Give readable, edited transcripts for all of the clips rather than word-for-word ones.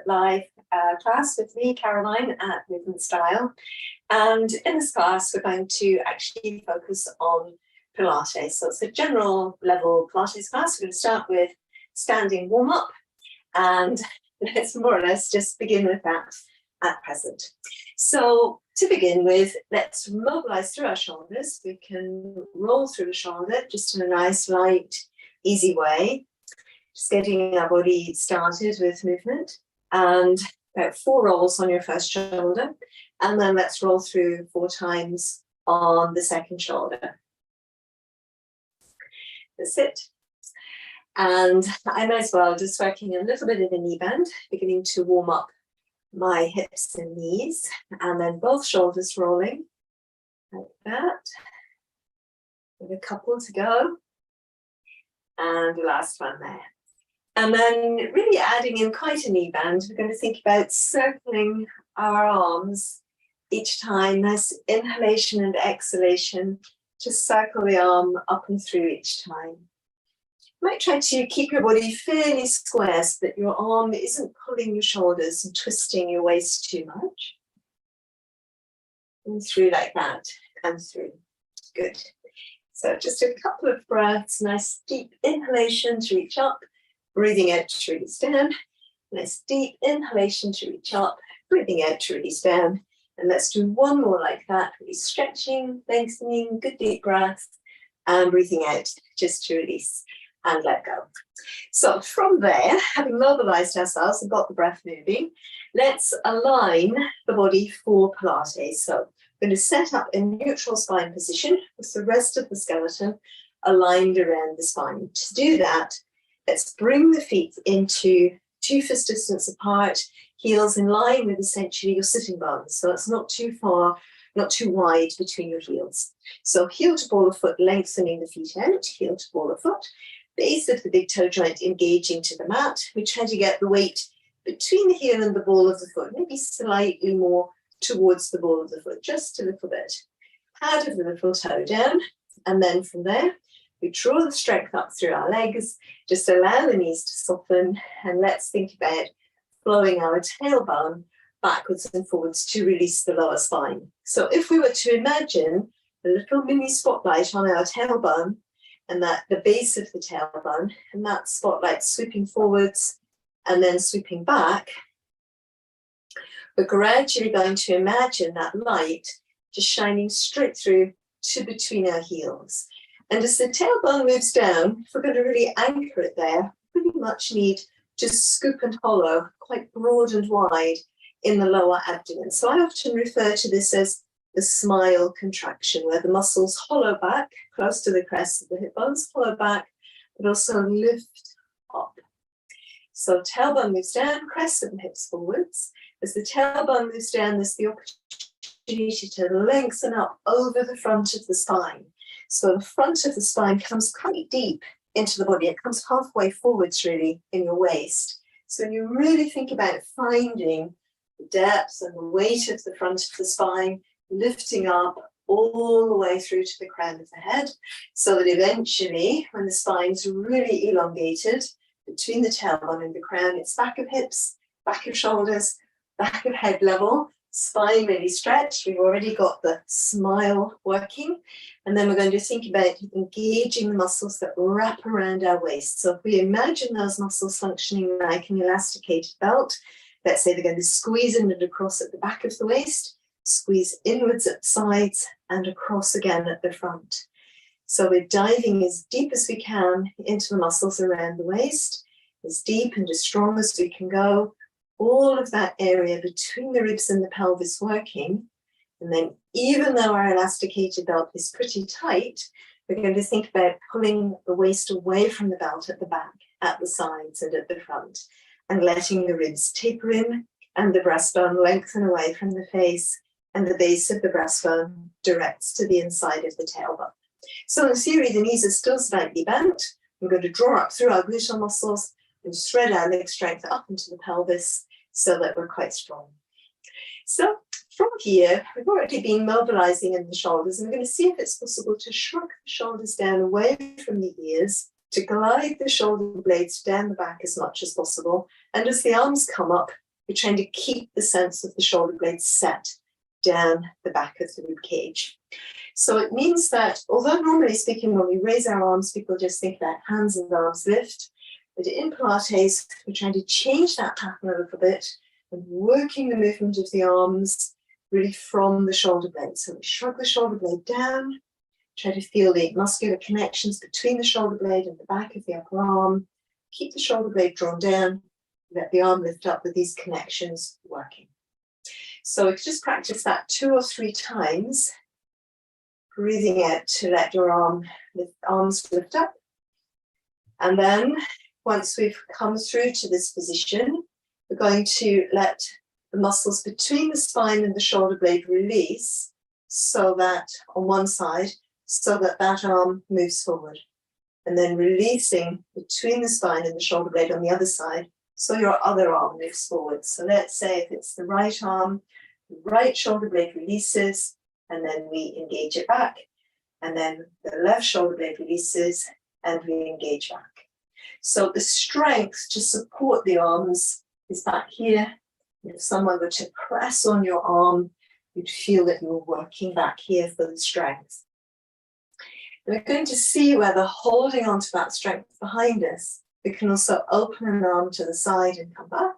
live class with me, Caroline, at Movement Style. And in this class, we're going to actually focus on Pilates. So it's a general level Pilates class. We're going to start with standing warm-up, and let's more or less just begin with that at present. So to begin with, let's mobilize through our shoulders. We can roll through the shoulder just in a nice, light, easy way. Just getting our body started with movement, and about 4 rolls on your first shoulder, and then let's roll through 4 times on the second shoulder. That's it. And I'm as well just working a little bit of a knee bend, beginning to warm up my hips and knees, and then both shoulders rolling like that. With a couple to go, and the last one there. And then really adding in quite a knee bend, we're going to think about circling our arms each time. Nice inhalation and exhalation. Just circle the arm up and through each time. You might try to keep your body fairly square so that your arm isn't pulling your shoulders and twisting your waist too much. And through like that, and through. Good. So just a couple of breaths, nice deep inhalation to reach up. Breathing out to release down. Nice deep inhalation to reach up. Breathing out to release down. And let's do one more like that. Really stretching, lengthening, good deep breath. And breathing out just to release and let go. So from there, having mobilized ourselves and got the breath moving, let's align the body for Pilates. So I'm going to set up a neutral spine position with the rest of the skeleton aligned around the spine. To do that, let's bring the feet into 2 fist distance apart, heels in line with essentially your sitting bones. So it's not too far, not too wide between your heels. So heel to ball of foot, lengthening the feet out, heel to ball of foot, base of the big toe joint engaging to the mat. We try to get the weight between the heel and the ball of the foot, maybe slightly more towards the ball of the foot, just a little bit. Pad of the little toe down, and then from there, we draw the strength up through our legs, just allow the knees to soften, and let's think about flowing our tailbone backwards and forwards to release the lower spine. So if we were to imagine a little mini spotlight on our tailbone, and that the base of the tailbone, and that spotlight sweeping forwards and then sweeping back, we're gradually going to imagine that light just shining straight through to between our heels. And as the tailbone moves down, if we're going to really anchor it there, we pretty much need to scoop and hollow, quite broad and wide in the lower abdomen. So I often refer to this as the smile contraction, where the muscles hollow back, close to the crest of the hip bones, hollow back, but also lift up. So tailbone moves down, crest of the hips forwards. As the tailbone moves down, there's the opportunity to lengthen up over the front of the spine. So the front of the spine comes quite deep into the body. It comes halfway forwards, really, in your waist. So when you really think about finding the depth and the weight of the front of the spine, lifting up all the way through to the crown of the head, so that eventually, when the spine's really elongated, between the tailbone and the crown, it's back of hips, back of shoulders, back of head level, spine really stretched. We've already got the smile working. And then we're going to think about engaging the muscles that wrap around our waist. So if we imagine those muscles functioning like an elasticated belt, let's say they're going to squeeze in and across at the back of the waist, squeeze inwards at the sides, and across again at the front. So we're diving as deep as we can into the muscles around the waist, as deep and as strong as we can go. All of that area between the ribs and the pelvis working. And then even though our elasticated belt is pretty tight, we're going to think about pulling the waist away from the belt at the back, at the sides and at the front, and letting the ribs taper in and the breastbone lengthen away from the face, and the base of the breastbone directs to the inside of the tailbone. So in theory, the knees are still slightly bent. We're going to draw up through our gluteal muscles and thread our leg strength up into the pelvis so that we're quite strong. So from here, we've already been mobilizing in the shoulders, and we're going to see if it's possible to shrug the shoulders down away from the ears, to glide the shoulder blades down the back as much as possible. And as the arms come up, we're trying to keep the sense of the shoulder blades set down the back of the rib cage. So it means that, although normally speaking, when we raise our arms, people just think that hands and arms lift. But in Pilates, we're trying to change that pattern a little bit and working the movement of the arms really from the shoulder blade. So we shrug the shoulder blade down, try to feel the muscular connections between the shoulder blade and the back of the upper arm. Keep the shoulder blade drawn down, let the arm lift up with these connections working. So we could just practice that 2 or 3 times, breathing out to let your arms lift up. And then once we've come through to this position, we're going to let the muscles between the spine and the shoulder blade release, so that on one side, so that that arm moves forward. And then releasing between the spine and the shoulder blade on the other side, so your other arm moves forward. So let's say if it's the right arm, the right shoulder blade releases, and then we engage it back. And then the left shoulder blade releases, and we engage back. So the strength to support the arms is back here. If someone were to press on your arm, you'd feel that you're working back here for the strength. We're going to see whether holding onto that strength behind us, we can also open an arm to the side and come back.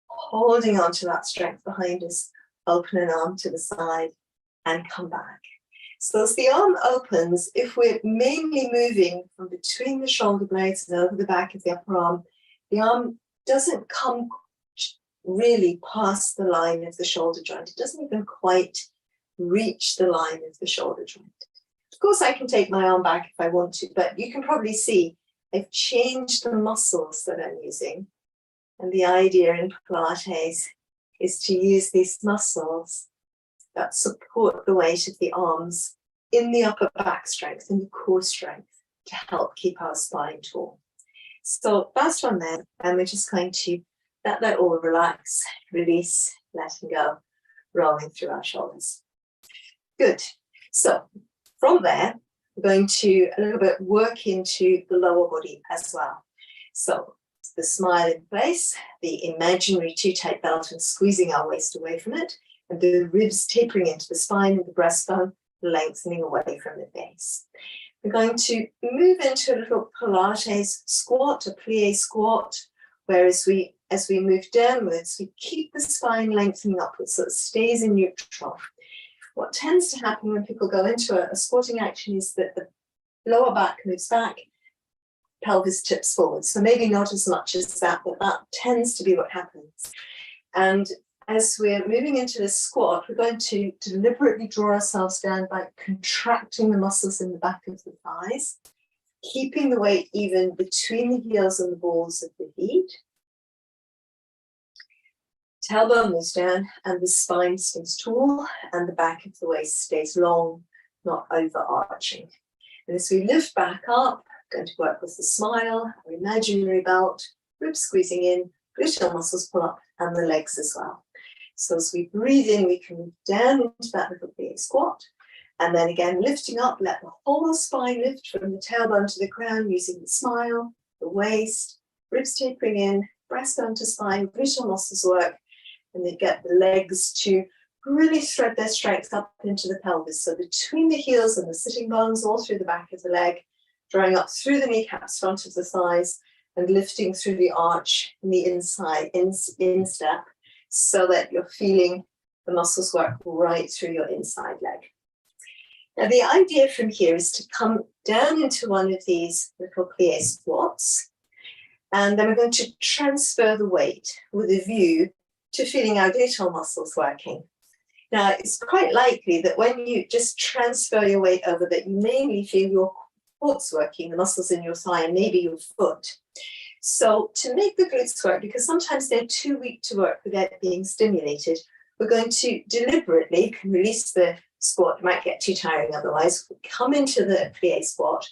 Holding onto that strength behind us, open an arm to the side and come back. So as the arm opens, if we're mainly moving from between the shoulder blades and over the back of the upper arm, the arm doesn't come really past the line of the shoulder joint. It doesn't even quite reach the line of the shoulder joint. Of course, I can take my arm back if I want to, but you can probably see I've changed the muscles that I'm using. And the idea in Pilates is to use these muscles that support the weight of the arms in the upper back strength, in the core strength, to help keep our spine tall. So first one there, and we're just going to let that all relax, release, letting go, rolling through our shoulders. Good. So from there, we're going to a little bit work into the lower body as well. So the smile in place, the imaginary too-tight belt and squeezing our waist away from it, and the ribs tapering into the spine and the breastbone, lengthening away from the base. We're going to move into a little Pilates squat, a plie squat, where as we move downwards, we keep the spine lengthening upwards so it stays in neutral. What tends to happen when people go into a squatting action is that the lower back moves back, pelvis tips forward. So maybe not as much as that, but that tends to be what happens. And as we're moving into this squat, we're going to deliberately draw ourselves down by contracting the muscles in the back of the thighs, keeping the weight even between the heels and the balls of the feet. Tailbone moves down and the spine stays tall and the back of the waist stays long, not overarching. And as we lift back up, we're going to work with the smile, our imaginary belt, ribs squeezing in, gluteal muscles pull up, and the legs as well. So as we breathe in, we can move down into that little plie squat. And then again, lifting up, let the whole spine lift from the tailbone to the ground using the smile, the waist, ribs tapering in, breastbone to spine, gluteal muscles work. And they get the legs to really thread their strength up into the pelvis. So between the heels and the sitting bones, all through the back of the leg, drawing up through the kneecaps, front of the thighs, and lifting through the arch in the inside, instep, so that you're feeling the muscles work right through your inside leg. Now, the idea from here is to come down into one of these little plie squats, and then we're going to transfer the weight with a view to feeling our gluteal muscles working. Now, it's quite likely that when you just transfer your weight over, that you mainly feel your quads working, the muscles in your thigh, and maybe your foot. So to make the glutes work, because sometimes they're too weak to work without being stimulated, we're going to deliberately release the squat. It might get too tiring otherwise. We'll come into the plie squat,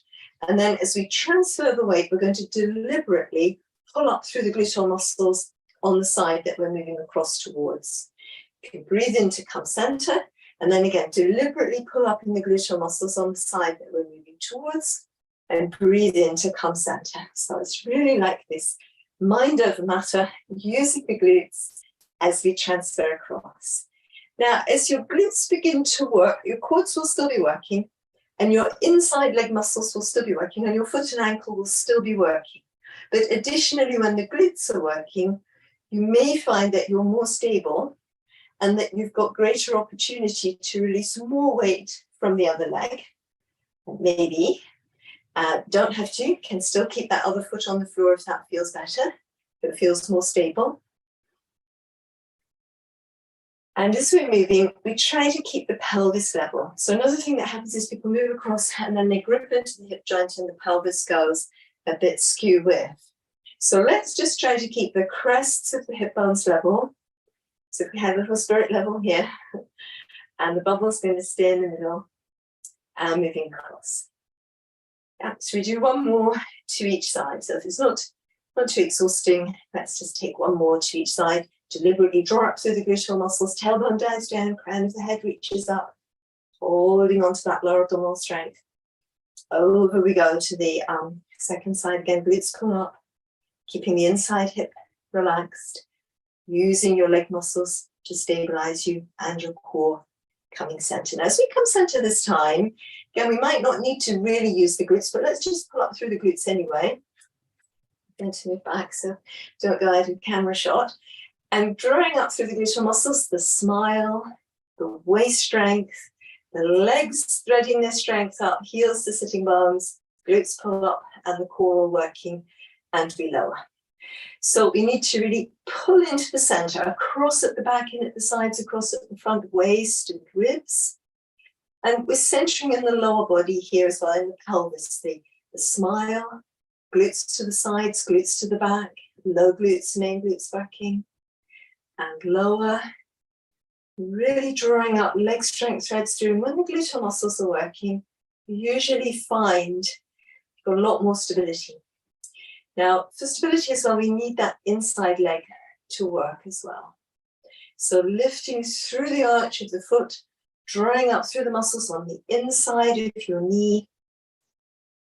and then as we transfer the weight, we're going to deliberately pull up through the gluteal muscles on the side that we're moving across towards. You can breathe in to come center, and then again, deliberately pull up in the gluteal muscles on the side that we're moving towards, and breathe in to come center. So it's really like this mind over matter, using the glutes, as we transfer across. Now, as your glutes begin to work, your quads will still be working, and your inside leg muscles will still be working, and your foot and ankle will still be working. But additionally, when the glutes are working, you may find that you're more stable and that you've got greater opportunity to release more weight from the other leg. Maybe, don't have to, can still keep that other foot on the floor if that feels better, if it feels more stable. And as we're moving, we try to keep the pelvis level. So another thing that happens is people move across and then they grip into the hip joint and the pelvis goes a bit skew with. So let's just try to keep the crests of the hip bones level. So if we have a little spirit level here, and the bubble's going to stay in the middle, and moving across. Yeah, so we do one more to each side. So if it's not too exhausting, let's just take one more to each side. Deliberately draw up through the gluteal muscles, tailbone dives down, crown of the head reaches up, holding onto that lower abdominal strength. Over we go to the second side again, glutes pull up, keeping the inside hip relaxed, using your leg muscles to stabilize you and your core coming center. Now, as we come center this time, again, we might not need to really use the glutes, but let's just pull up through the glutes anyway. I'm going to move back, so don't go out of camera shot. And drawing up through the gluteal muscles, the smile, the waist strength, the legs threading their strength up, heels to sitting bones, glutes pull up, and the core working, and we lower. So we need to really pull into the center, across at the back, in at the sides, across at the front, waist and ribs. And we're centering in the lower body here as well, in the pelvis, the smile, glutes to the sides, glutes to the back, low glutes, main glutes working, and lower. Really drawing up leg strength threads through. And when the gluteal muscles are working, you usually find you've got a lot more stability. Now, for stability as well, we need that inside leg to work as well. So lifting through the arch of the foot, drawing up through the muscles on the inside of your knee,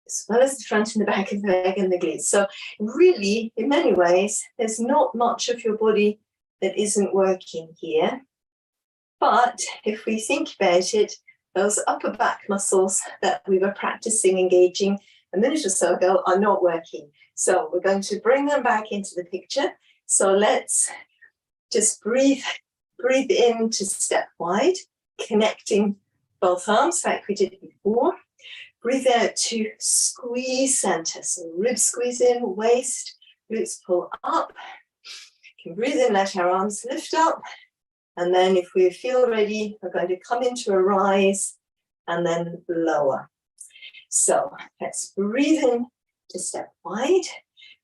as well as the front and the back of the leg and the glutes. So really, in many ways, there's not much of your body that isn't working here. But if we think about it, those upper back muscles that we were practicing engaging a minute or so ago are not working. So we're going to bring them back into the picture. So let's just breathe in to step wide, connecting both arms like we did before. Breathe out to squeeze center. So ribs squeeze in, waist, glutes pull up. You can breathe in, let our arms lift up. And then if we feel ready, we're going to come into a rise and then lower. So let's breathe in to step wide.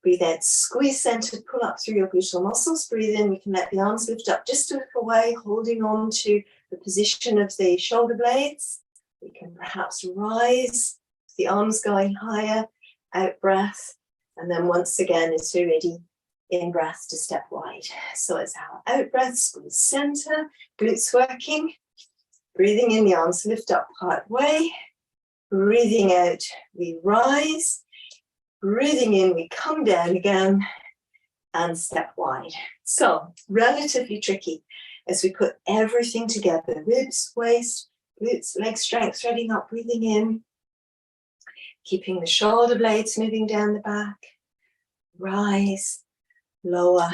Breathe out, squeeze center, pull up through your gluteal muscles. Breathe in, we can let the arms lift up just a little way, holding on to the position of the shoulder blades. We can perhaps rise, the arms going higher, out breath. And then once again, as we're ready, in breath to step wide. So it's our out breath, squeeze center, glutes working. Breathing in, the arms lift up part way. Breathing out, we rise. Breathing in, we come down again and step wide. So relatively tricky as we put everything together. Ribs, waist, glutes, leg strength, threading up, breathing in. Keeping the shoulder blades moving down the back. Rise. Lower,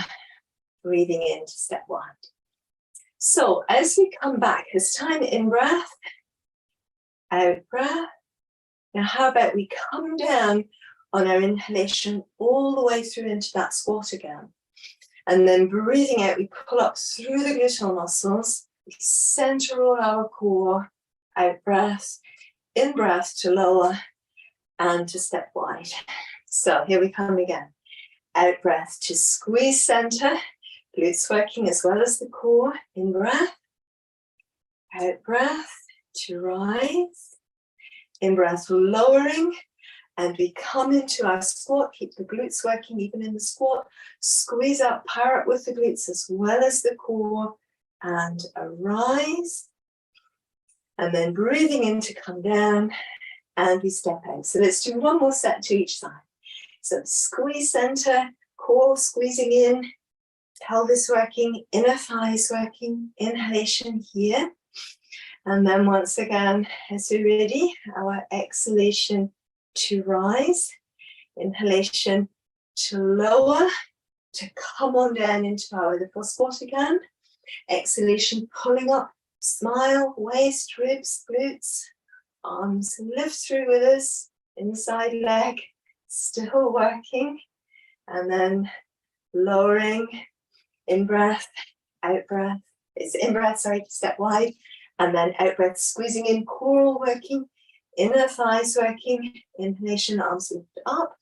breathing in to step wide. So as we come back, this time in breath, out breath. Now how about we come down on our inhalation all the way through into that squat again. And then breathing out, we pull up through the gluteal muscles, we center all our core, out breath, in breath to lower and to step wide. So here we come again. Out breath to squeeze center, glutes working as well as the core. In breath, out breath to rise. In breath, lowering, and we come into our squat. Keep the glutes working even in the squat. Squeeze out, parrot with the glutes as well as the core, and a rise. And then breathing in to come down, and we step out. So let's do one more set to each side. So squeeze center, core squeezing in, pelvis working, inner thighs working, inhalation here. And then once again, as we're ready, our exhalation to rise, inhalation to lower, to come on down into our little squat again. Exhalation, pulling up, smile, waist, ribs, glutes, arms lift through with us, inside leg, still working. And then lowering, in breath, out breath. It's in breath, sorry, step wide. And then out breath, squeezing in, core working, inner thighs working, inhalation, arms lift up.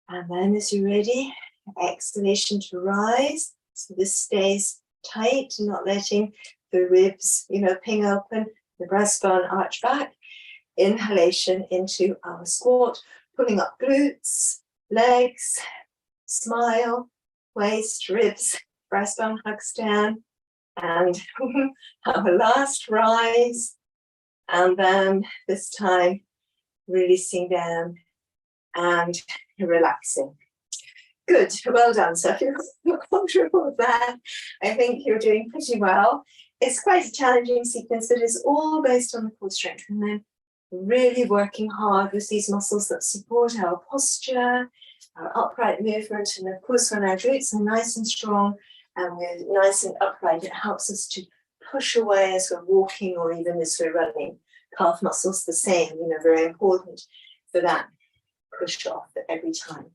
And then as you're ready, exhalation to rise. So this stays tight, not letting the ribs, ping open, the breastbone arch back. Inhalation into our squat, pulling up glutes, legs, smile, waist, ribs, breastbone hugs down. And our last rise, and then this time releasing down and relaxing. Good, well done. So if you're comfortable with that, I think you're doing pretty well. It's quite a challenging sequence, but it's all based on the core strength, and then really working hard with these muscles that support our posture, our upright movement, and of course when our glutes are nice and strong, and we're nice and upright, it helps us to push away as we're walking or even as we're running. Calf muscles the same, very important for that push off every time.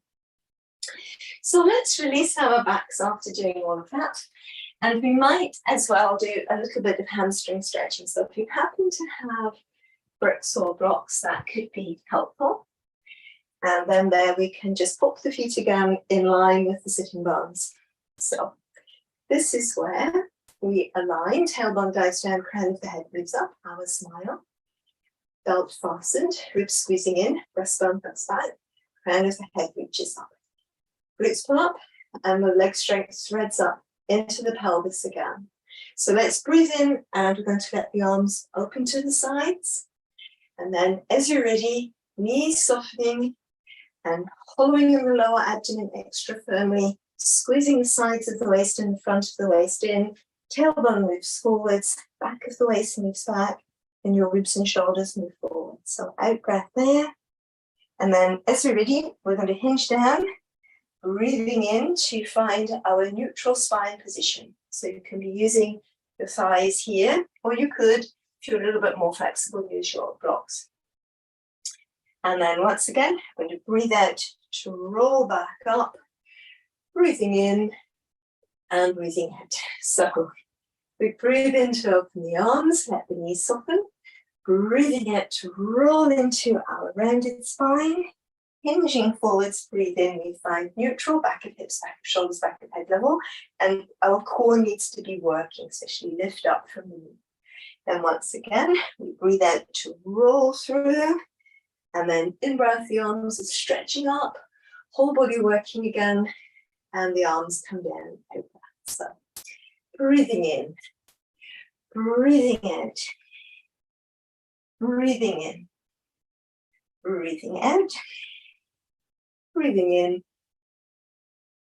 So let's release our backs after doing all of that. And we might as well do a little bit of hamstring stretching. So if you happen to have bricks or blocks, that could be helpful. And then there we can just pop the feet again in line with the sitting bones. So this is where we align, tailbone dives down, crown of the head moves up, our smile. Belt fastened, ribs squeezing in, breastbone hugs back, crown of the head reaches up. Glutes pull up, and the leg strength threads up into the pelvis again. So let's breathe in, and we're going to let the arms open to the sides. And then as you're ready, knees softening and hollowing in the lower abdomen extra firmly, squeezing the sides of the waist and the front of the waist in, tailbone moves forwards, back of the waist moves back, and your ribs and shoulders move forward. So out breath there. And then as we're ready, we're going to hinge down, breathing in to find our neutral spine position. So you can be using the thighs here, or you could, if you're a little bit more flexible, use your blocks. And then once again, I'm going to breathe out to roll back up, breathing in and breathing out. So we breathe in to open the arms, let the knees soften, breathing out to roll into our rounded spine, hinging forwards, breathe in, we find neutral, back of hips, back of shoulders, back of head level, and our core needs to be working, especially lift up from the knee. Then once again, we breathe out to roll through, and then in breath, the arms are stretching up, whole body working again, and the arms come down, out breath. So breathing in, breathing out, breathing in, breathing out, breathing in,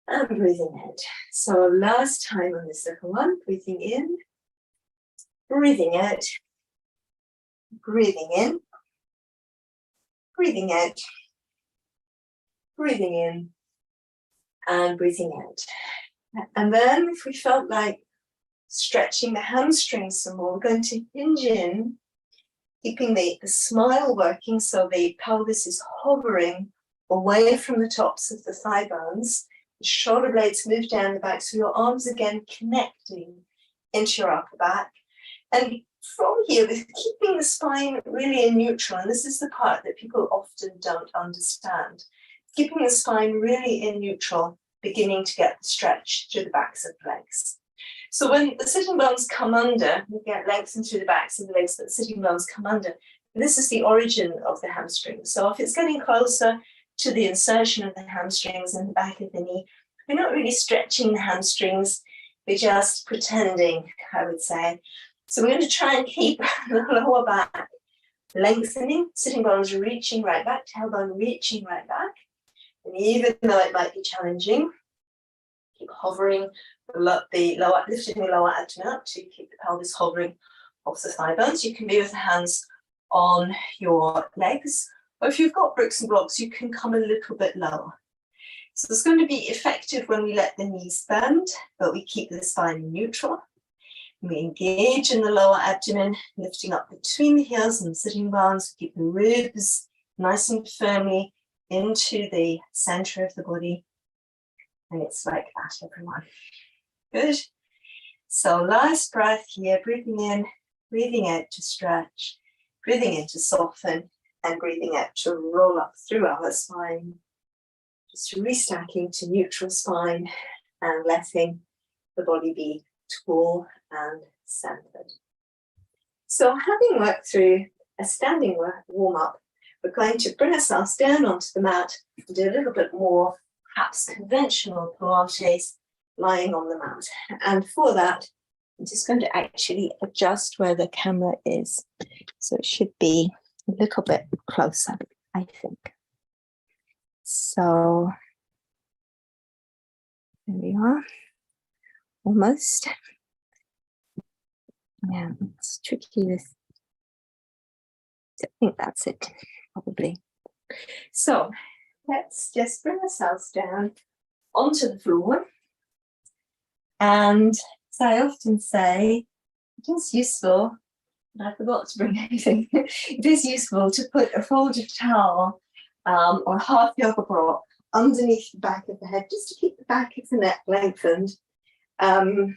and breathing out. So last time on this little one, breathing in, breathing out, breathing in, breathing out, breathing in, and breathing out. And then if we felt like stretching the hamstrings some more, we're going to hinge in, keeping the smile working so the pelvis is hovering away from the tops of the thigh bones. The shoulder blades move down the back, so your arms again connecting into your upper back. And from here, with keeping the spine really in neutral, and this is the part that people often don't understand, keeping the spine really in neutral, beginning to get the stretch through the backs of the legs. So when the sitting bones come under, you get lengthened through the backs of the legs, but the sitting bones come under. And this is the origin of the hamstring. So if it's getting closer to the insertion of the hamstrings in the back of the knee, we're not really stretching the hamstrings, we're just pretending, I would say. So we're going to try and keep the lower back lengthening, sitting bones reaching right back, tailbone reaching right back. And even though it might be challenging, Keep hovering lifting the lower abdomen up to keep the pelvis hovering off the thigh bones. You can be with the hands on your legs, or if you've got bricks and blocks, you can come a little bit lower. So it's going to be effective when we let the knees bend, but we keep the spine neutral. We engage in the lower abdomen, lifting up between the heels and the sitting bones. Keep the ribs nice and firmly into the center of the body. And it's like that, everyone. Good. So last breath here, breathing in, breathing out to stretch, breathing in to soften, and breathing out to roll up through our spine. Just restacking to neutral spine and letting the body be tall and centered. So having worked through a standing warm-up, we're going to bring ourselves down onto the mat and do a little bit more, perhaps conventional Pilates, lying on the mat. And for that, I'm just going to actually adjust where the camera is. So it should be a little bit closer, I think. So there we are, almost. Yeah, it's tricky with, I think that's it, probably. So let's just bring ourselves down onto the floor. And as I often say, it is useful, and I forgot to bring anything, it is useful to put a folded towel or half yoga block underneath the back of the head, just to keep the back of the neck lengthened. And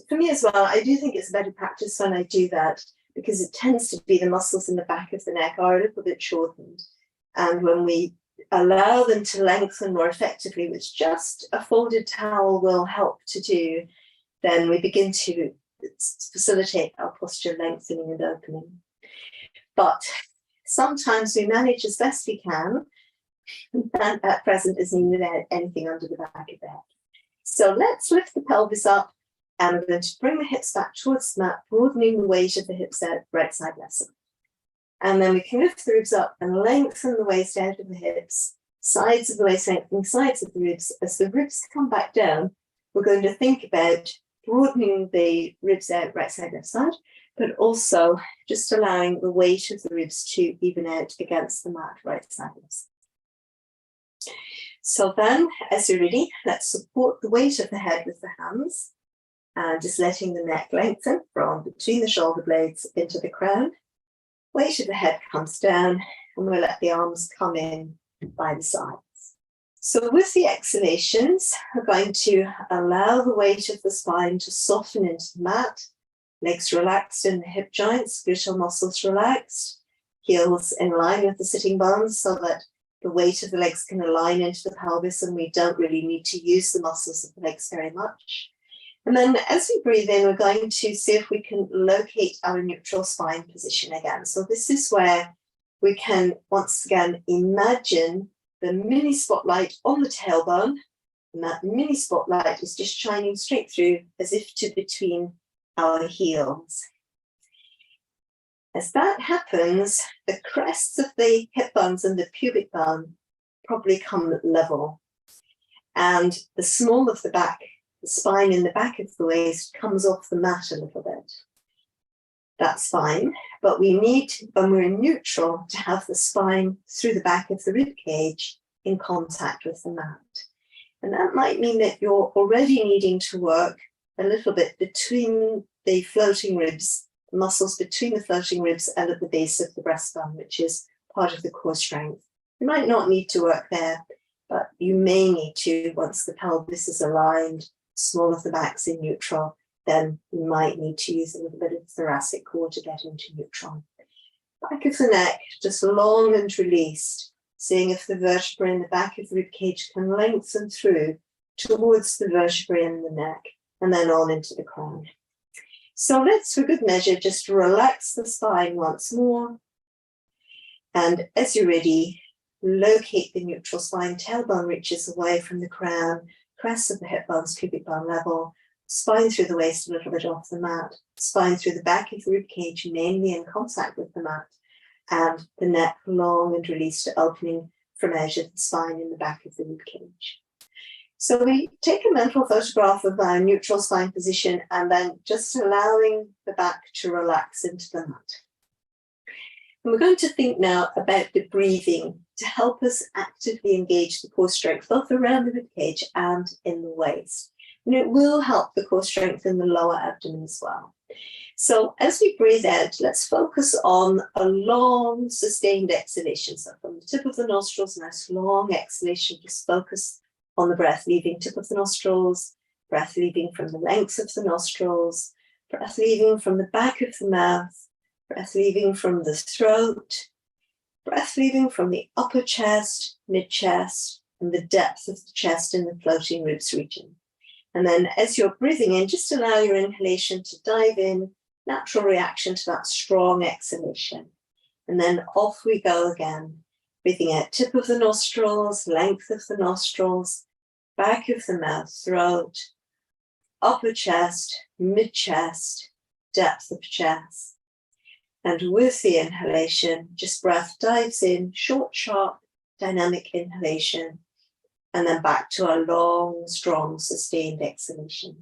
for me as well, I do think it's a better practice when I do that, because it tends to be the muscles in the back of the neck are a little bit shortened. And when we allow them to lengthen more effectively, which just a folded towel will help to do, then we begin to facilitate our posture lengthening and opening. But sometimes we manage as best we can, and at present isn't even anything under the back of the head. So let's lift the pelvis up, and we're going to bring the hips back towards the mat, broadening the weight of the hips out, right side, left side. And then we can lift the ribs up and lengthen the waist out of the hips, sides of the waist lengthening, sides of the ribs. As the ribs come back down, we're going to think about broadening the ribs out, right side, left side, but also just allowing the weight of the ribs to even out against the mat, right side, left side. So then, as you're ready, let's support the weight of the head with the hands, and just letting the neck lengthen from between the shoulder blades into the crown. Weight of the head comes down, and we'll let the arms come in by the sides. So with the exhalations, we're going to allow the weight of the spine to soften into the mat, legs relaxed in the hip joints, gluteal muscles relaxed, heels in line with the sitting bones so that the weight of the legs can align into the pelvis and we don't really need to use the muscles of the legs very much. And then as we breathe in, we're going to see if we can locate our neutral spine position again. So this is where we can once again imagine the mini spotlight on the tailbone, and that mini spotlight is just shining straight through as if to between our heels. As that happens, the crests of the hip bones and the pubic bone probably come level. And the small of the back, the spine in the back of the waist, comes off the mat a little bit. That's fine, but we need, when we're neutral, to have the spine through the back of the rib cage in contact with the mat. And that might mean that you're already needing to work a little bit between the floating ribs, the muscles between the floating ribs and at the base of the breastbone, which is part of the core strength. You might not need to work there, but you may need to once the pelvis is aligned, small of the back's in neutral, then you might need to use a little bit of thoracic core to get into neutral. Back of the neck, just long and released, seeing if the vertebrae in the back of the rib cage can lengthen through towards the vertebrae in the neck and then on into the crown. So let's, for good measure, just relax the spine once more. And as you're ready, locate the neutral spine, tailbone reaches away from the crown, crests of the hip bones, pubic bone level, spine through the waist a little bit off the mat, spine through the back of the rib cage, mainly in contact with the mat, and the neck long and released, opening from edge of the spine in the back of the rib cage. So we take a mental photograph of our neutral spine position and then just allowing the back to relax into the mat. And we're going to think now about the breathing to help us actively engage the core strength, both around the ribcage and in the waist. And it will help the core strength in the lower abdomen as well. So as we breathe out, let's focus on a long, sustained exhalation. So from the tip of the nostrils, nice long exhalation, just focus on the breath, leaving tip of the nostrils, breath leaving from the length of the nostrils, breath leaving from the back of the mouth, breath leaving from the throat, breath leaving from the upper chest, mid-chest, and the depth of the chest in the floating ribs region. And then as you're breathing in, just allow your inhalation to dive in, natural reaction to that strong exhalation. And then off we go again, breathing out tip of the nostrils, length of the nostrils, back of the mouth, throat, upper chest, mid-chest, depth of chest. And with the inhalation, just breath dives in, short, sharp, dynamic inhalation, and then back to our long, strong, sustained exhalation.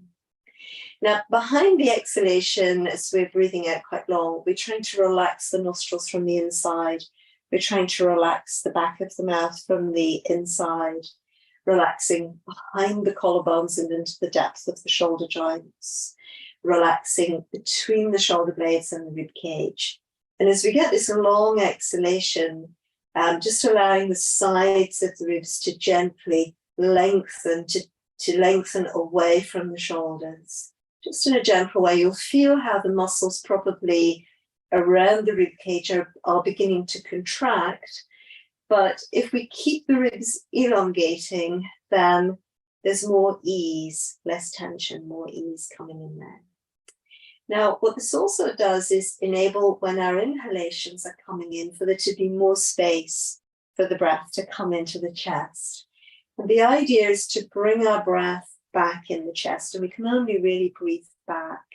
Now, behind the exhalation, as we're breathing out quite long, we're trying to relax the nostrils from the inside. We're trying to relax the back of the mouth from the inside, relaxing behind the collarbones and into the depth of the shoulder joints, relaxing between the shoulder blades and the rib cage. And as we get this long exhalation, just allowing the sides of the ribs to gently lengthen, to lengthen away from the shoulders. Just in a gentle way, you'll feel how the muscles probably around the rib cage are beginning to contract. But if we keep the ribs elongating, then there's more ease, less tension, more ease coming in there. Now, what this also does is enable, when our inhalations are coming in, for there to be more space for the breath to come into the chest. And the idea is to bring our breath back in the chest, and we can only really breathe back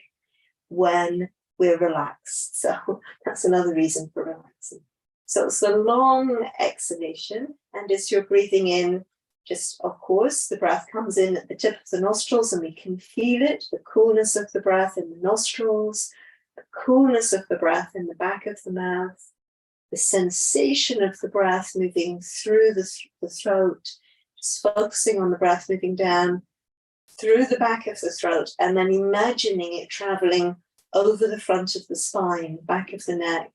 when we're relaxed. So that's another reason for relaxing. So it's a long exhalation, and as you're breathing in, just, of course, the breath comes in at the tip of the nostrils and we can feel it, the coolness of the breath in the nostrils, the coolness of the breath in the back of the mouth, the sensation of the breath moving through the throat, just focusing on the breath moving down through the back of the throat, and then imagining it traveling over the front of the spine, back of the neck,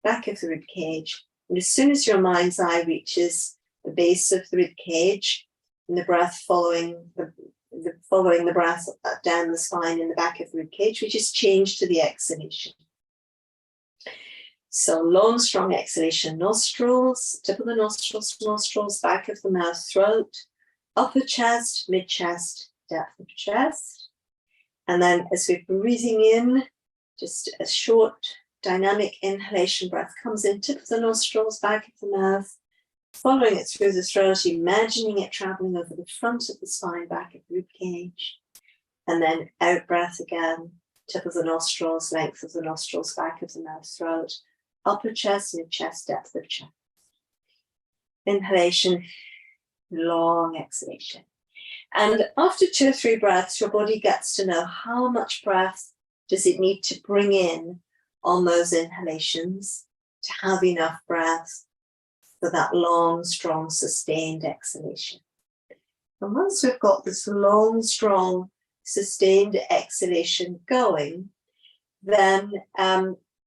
back of the rib cage. And as soon as your mind's eye reaches the base of the rib cage, and the breath following the breath down the spine in the back of the rib cage, we just change to the exhalation. So long, strong exhalation, nostrils, tip of the nostrils, back of the mouth, throat, upper chest, mid-chest, depth of chest. And then as we're breathing in, just a short dynamic inhalation, breath comes in, tip of the nostrils, back of the mouth, following it through the throat, imagining it traveling over the front of the spine, back of the rib cage, and then out breath again, tip of the nostrils, length of the nostrils, back of the mouth, throat, upper chest, mid-chest, depth of chest. Inhalation, long exhalation. And after 2 or 3 breaths, your body gets to know how much breath does it need to bring in on those inhalations to have enough breath for that long, strong, sustained exhalation. And once we've got this long, strong, sustained exhalation going, then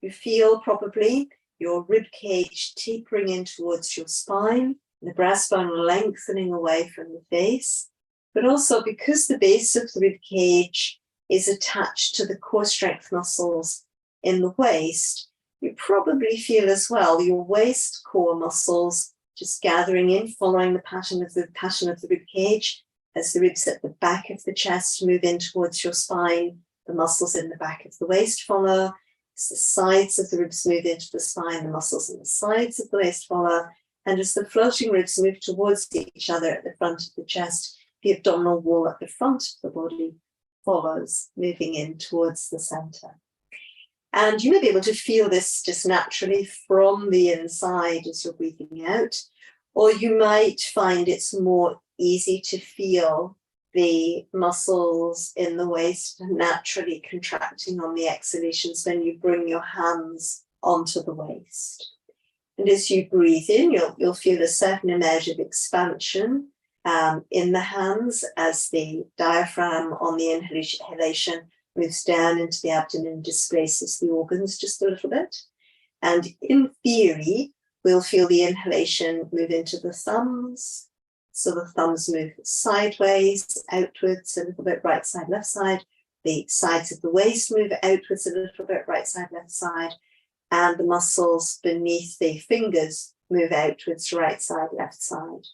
you feel probably your rib cage tapering in towards your spine, the breastbone lengthening away from the face, but also because the base of the rib cage is attached to the core strength muscles in the waist, you probably feel as well your waist core muscles just gathering in, following the pattern of the rib cage. As the ribs at the back of the chest move in towards your spine, the muscles in the back of the waist follow. As the sides of the ribs move into the spine, the muscles in the sides of the waist follow. And as the floating ribs move towards each other at the front of the chest, the abdominal wall at the front of the body follows, moving in towards the center. And you may be able to feel this just naturally from the inside as you're breathing out, or you might find it's more easy to feel the muscles in the waist naturally contracting on the exhalations when you bring your hands onto the waist. And as you breathe in, you'll feel a certain amount of expansion in the hands as the diaphragm on the inhalation moves down into the abdomen, displaces the organs just a little bit. And in theory, we'll feel the inhalation move into the thumbs. So the thumbs move sideways, outwards a little bit, right side, left side. The sides of the waist move outwards a little bit, right side, left side. And the muscles beneath the fingers move outwards, right side, left side.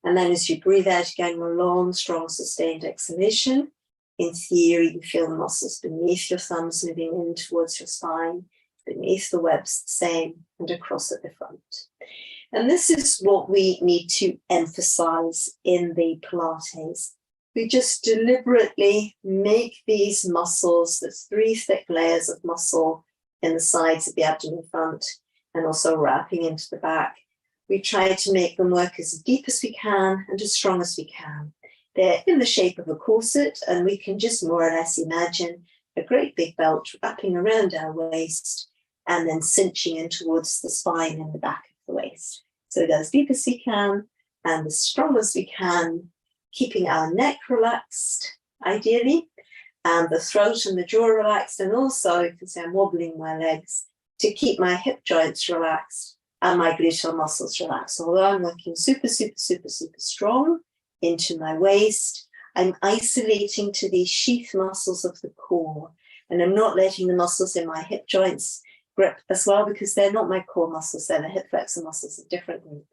And then as you breathe out again, a long, strong, sustained exhalation. In theory, you feel the muscles beneath your thumbs moving in towards your spine, beneath the webs the same, and across at the front. And this is what we need to emphasize in the Pilates. We just deliberately make these muscles, there's 3 thick layers of muscle in the sides of the abdomen front and also wrapping into the back. We try to make them work as deep as we can and as strong as we can. They're in the shape of a corset, and we can just more or less imagine a great big belt wrapping around our waist and then cinching in towards the spine and the back of the waist. So go as deep as we can and as strong as we can, keeping our neck relaxed, ideally, and the throat and the jaw relaxed. And also, you can see I'm wobbling my legs to keep my hip joints relaxed and my gluteal muscles relaxed. Although I'm working super, super, super, super strong into my waist, I'm isolating to these sheath muscles of the core. And I'm not letting the muscles in my hip joints grip as well, because they're not my core muscles, they're the hip flexor muscles, a different group.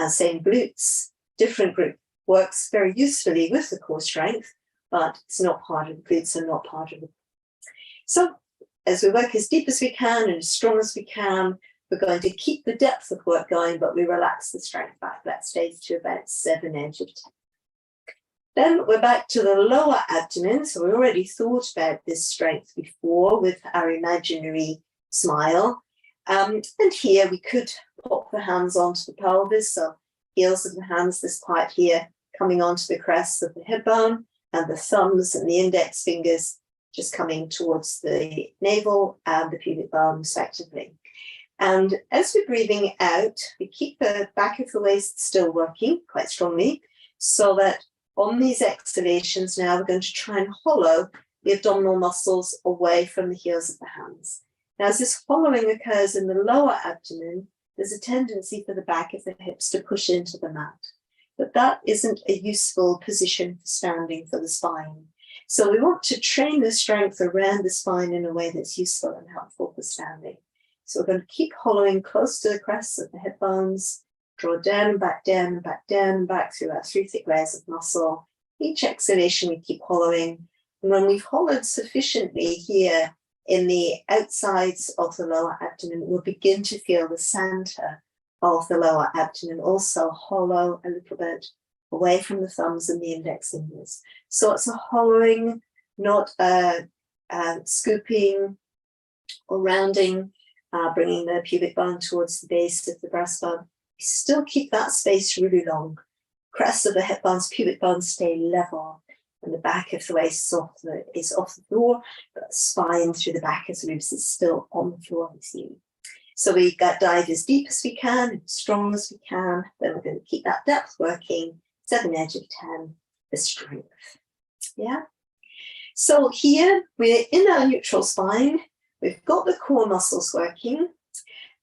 Same glutes, different group, works very usefully with the core strength, but it's not part of the glutes and not part of it. So as we work as deep as we can and as strong as we can, we're going to keep the depth of work going, but we relax the strength back. That stays to about 7 out of 10. Then we're back to the lower abdomen. So we already thought about this strength before with our imaginary smile. And here we could pop the hands onto the pelvis. So heels of the hands, this part here, coming onto the crest of the hip bone, and the thumbs and the index fingers just coming towards the navel and the pubic bone respectively. And as we're breathing out, we keep the back of the waist still working quite strongly, so that on these exhalations now, we're going to try and hollow the abdominal muscles away from the heels of the hands. Now, as this hollowing occurs in the lower abdomen, there's a tendency for the back of the hips to push into the mat. But that isn't a useful position for standing for the spine. So we want to train the strength around the spine in a way that's useful and helpful for standing. So we're going to keep hollowing close to the crests of the hip bones, draw down and back, down and back, down and back through our 3 thick layers of muscle. Each exhalation we keep hollowing. And when we've hollowed sufficiently here in the outsides of the lower abdomen, we'll begin to feel the center of the lower abdomen also hollow a little bit away from the thumbs and the index fingers. So it's a hollowing, not a scooping or rounding, bringing the pubic bone towards the base of the breastbone. We still keep that space really long. Crest of the hip bones, pubic bones stay level, and the back of the waist is off the floor, but the spine through the back of the ribs is still on the floor with you. So we dive as deep as we can, as strong as we can. Then we're going to keep that depth working, 7 out of 10, the strength. Yeah. So here we're in our neutral spine. We've got the core muscles working,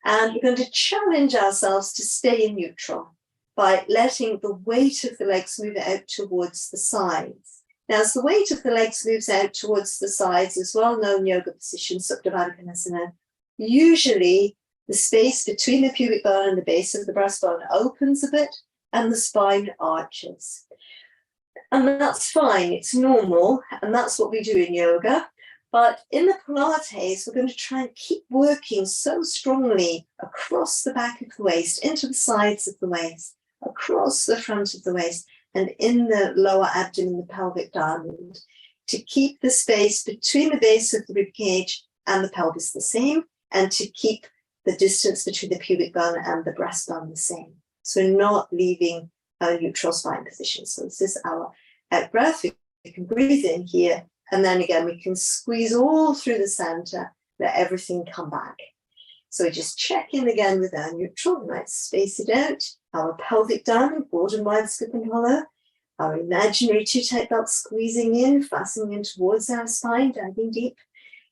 and we're going to challenge ourselves to stay in neutral by letting the weight of the legs move out towards the sides. Now, as the weight of the legs moves out towards the sides, as well-known yoga position, Supta Baddha Konasana, usually the space between the pubic bone and the base of the breastbone opens a bit and the spine arches. And that's fine, it's normal, and that's what we do in yoga. But in the Pilates, we're going to try and keep working so strongly across the back of the waist, into the sides of the waist, across the front of the waist, and in the lower abdomen, the pelvic diamond, to keep the space between the base of the ribcage and the pelvis the same, and to keep the distance between the pubic bone and the breastbone the same. So not leaving our neutral spine position. So this is our out breath. We can breathe in here, and then again, we can squeeze all through the center, let everything come back. So we just check in again with our neutral, might space it out. Our pelvic diamond, broad and wide, scoop and hollow. Our imaginary two-tight belt squeezing in, fastening in towards our spine, diving deep.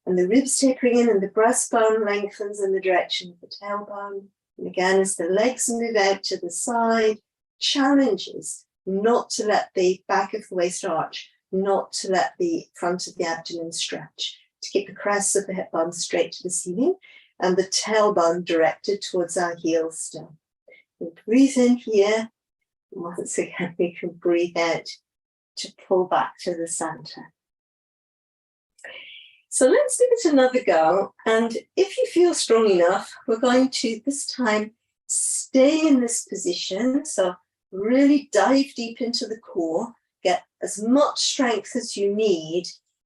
And the ribs tapering in, and the breastbone lengthens in the direction of the tailbone. And again, as the legs move out to the side, challenges not to let the back of the waist arch, not to let the front of the abdomen stretch, to keep the crests of the hip bones straight to the ceiling, and the tailbone directed towards our heels still. We breathe in here. Once again, we can breathe out to pull back to the center. So let's give it another go. And if you feel strong enough, we're going to this time stay in this position. So really dive deep into the core, get as much strength as you need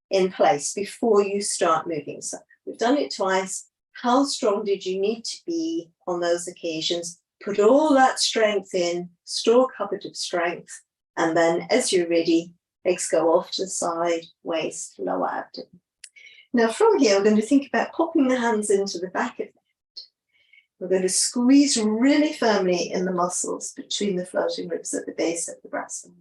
in place before you start moving. So we've done it twice. How strong did you need to be on those occasions? Put all that strength in, store a cupboard of strength, and then as you're ready, legs go off to the side, waist, lower abdomen. Now from here, we're going to think about popping the hands into the back of the head. We're going to squeeze really firmly in the muscles between the floating ribs at the base of the breastbone.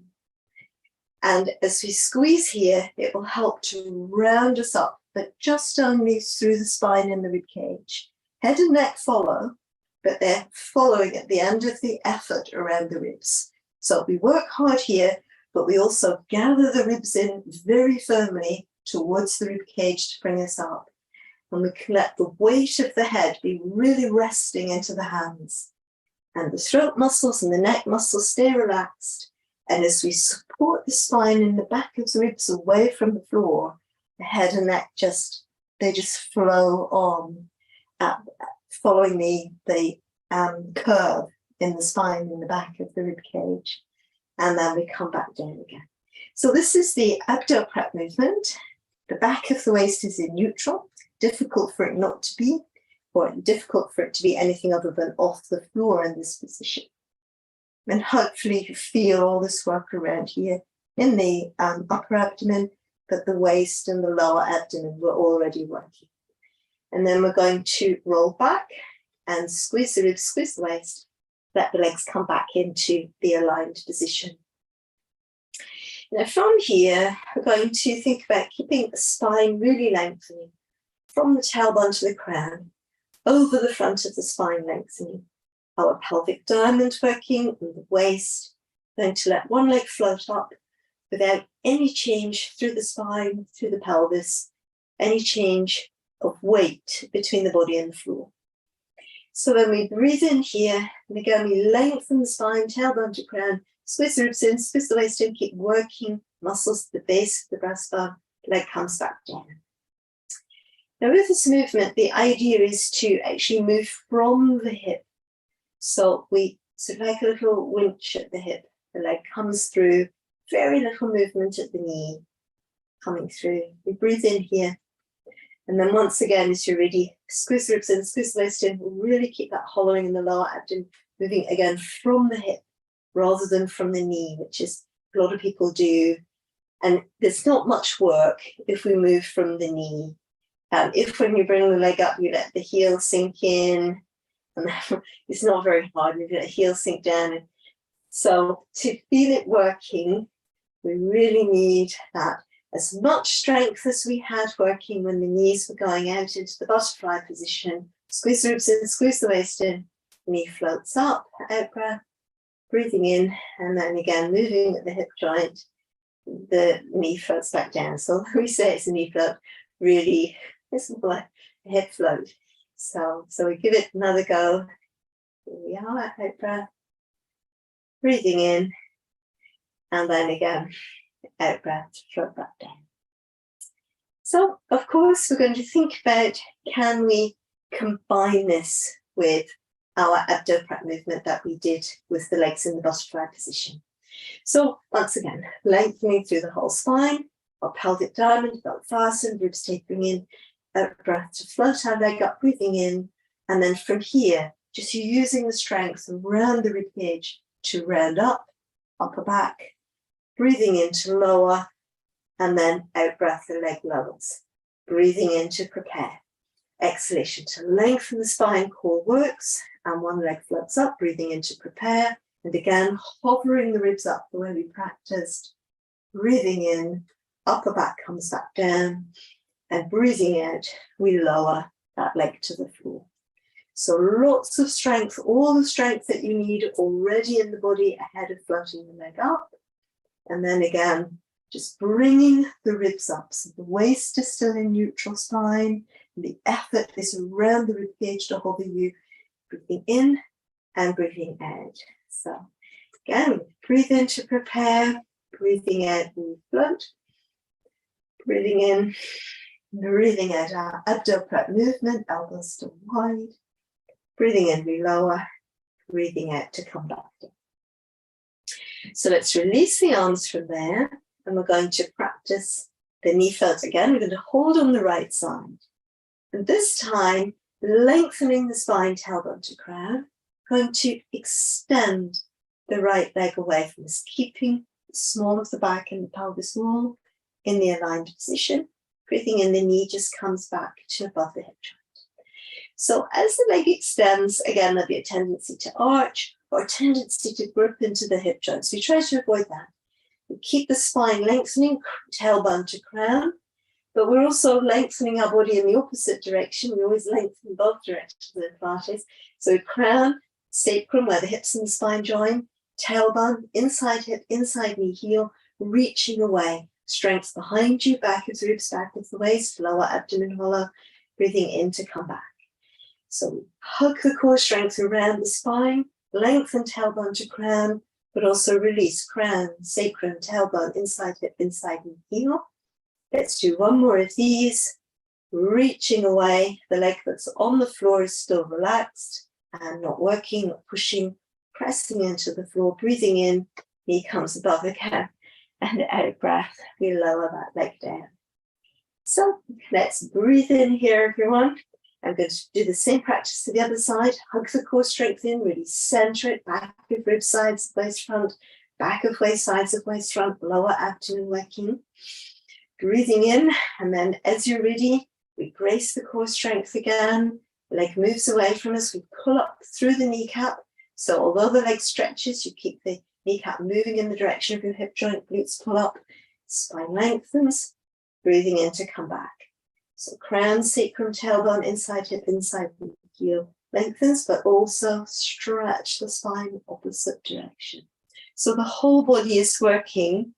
And as we squeeze here, it will help to round us up, but just only through the spine and the rib cage. Head and neck follow, but they're following at the end of the effort around the ribs. So we work hard here, but we also gather the ribs in very firmly towards the rib cage to bring us up. And we can let the weight of the head be really resting into the hands. And the throat muscles and the neck muscles stay relaxed. And as we support the spine and the back of the ribs away from the floor, the head and neck just flow on, following the curve in the spine in the back of the rib cage. And then we come back down again. So this is the abdo prep movement. The back of the waist is in neutral, difficult for it not to be, or difficult for it to be anything other than off the floor in this position. And hopefully you feel all this work around here in the upper abdomen, but the waist and the lower abdomen were already working. And then we're going to roll back and squeeze the ribs, squeeze the waist, let the legs come back into the aligned position. Now from here, we're going to think about keeping the spine really lengthening from the tailbone to the crown, over the front of the spine lengthening. Our pelvic diamond working and the waist, going to let one leg float up without any change through the spine, through the pelvis, any change of weight between the body and the floor. So when we breathe in here, and again we lengthen the spine, tailbone to crown, squeeze the ribs in, squeeze the waist in, keep working muscles at the base of the breastbone, leg comes back down. Now with this movement, the idea is to actually move from the hip. So we sort of like a little winch at the hip, the leg comes through, very little movement at the knee coming through. We breathe in here. And then once again, as you're ready, squeeze the ribs in, squeeze the waist in, really keep that hollowing in the lower abdomen, moving again from the hip rather than from the knee, which is a lot of people do. And there's not much work if we move from the knee. If when you bring the leg up, you let the heel sink in, and it's not very hard, you let the heel sink down. And so to feel it working, we really need that as much strength as we had working when the knees were going out into the butterfly position. Squeeze the ribs in, squeeze the waist in, knee floats up, out breath, breathing in, and then again moving at the hip joint, the knee floats back down. So we say it's a knee float, really it's more like a hip float. So we give it another go. Here we are, out breath, breathing in, and then again, out breath, float back down. So, of course, we're going to think about, can we combine this with our abdo prep movement that we did with the legs in the butterfly position? So, once again, lengthening through the whole spine, our pelvic diamond, belt fastened, ribs tapering in, out breath to float our leg up, breathing in, and then from here, just using the strength around the rib cage to round up upper back, breathing in to lower, and then out breath, the leg lowers. Breathing in to prepare. Exhalation to lengthen the spine, core works, and one leg floats up, breathing in to prepare, and again, hovering the ribs up the way we practiced. Breathing in, upper back comes back down, and breathing out, we lower that leg to the floor. So lots of strength, all the strength that you need already in the body ahead of floating the leg up. And then again, just bringing the ribs up. So the waist is still in neutral spine. And the effort is around the ribcage to hover you. Breathing in and breathing out. So again, breathe in to prepare. Breathing out, we float. Breathing in, breathing out, our abdo prep movement, elbows still wide. Breathing in, we lower. Breathing out to come back down. So let's release the arms from there, and we're going to practice the knee float again. We're going to hold on the right side. And this time, lengthening the spine, tailbone to crown, going to extend the right leg away from us, keeping the small of the back and the pelvis wall in the aligned position. Breathing in, the knee just comes back to above the hip joint. So as the leg extends, again, there'll be a tendency to arch or a tendency to grip into the hip joint. So we try to avoid that. We keep the spine lengthening, tailbone to crown, but we're also lengthening our body in the opposite direction. We always lengthen both directions in Pilates. So crown, sacrum, where the hips and the spine join, tailbone, inside hip, inside knee, heel, reaching away. Strength behind you, back of the ribs, back of the waist, lower abdomen hollow, breathing in to come back. So hug the core strength around the spine, lengthen tailbone to crown, but also release crown, sacrum, tailbone, inside hip, inside knee, heel. Let's do one more of these. Reaching away, the leg that's on the floor is still relaxed and not working, not pushing, pressing into the floor, breathing in, knee comes above again, and out breath, we lower that leg down. So let's breathe in here, everyone. I'm going to do the same practice to the other side. Hug the core strength in, really center it, back of rib sides, waist front, back of waist sides of waist front, lower abdomen working. Breathing in, and then as you're ready, we brace the core strength again. The leg moves away from us, we pull up through the kneecap. So although the leg stretches, you keep the kneecap moving in the direction of your hip joint, glutes pull up, spine lengthens, breathing in to come back. So crown, sacrum, tailbone, inside hip, inside heel lengthens, but also stretch the spine opposite direction. So the whole body is working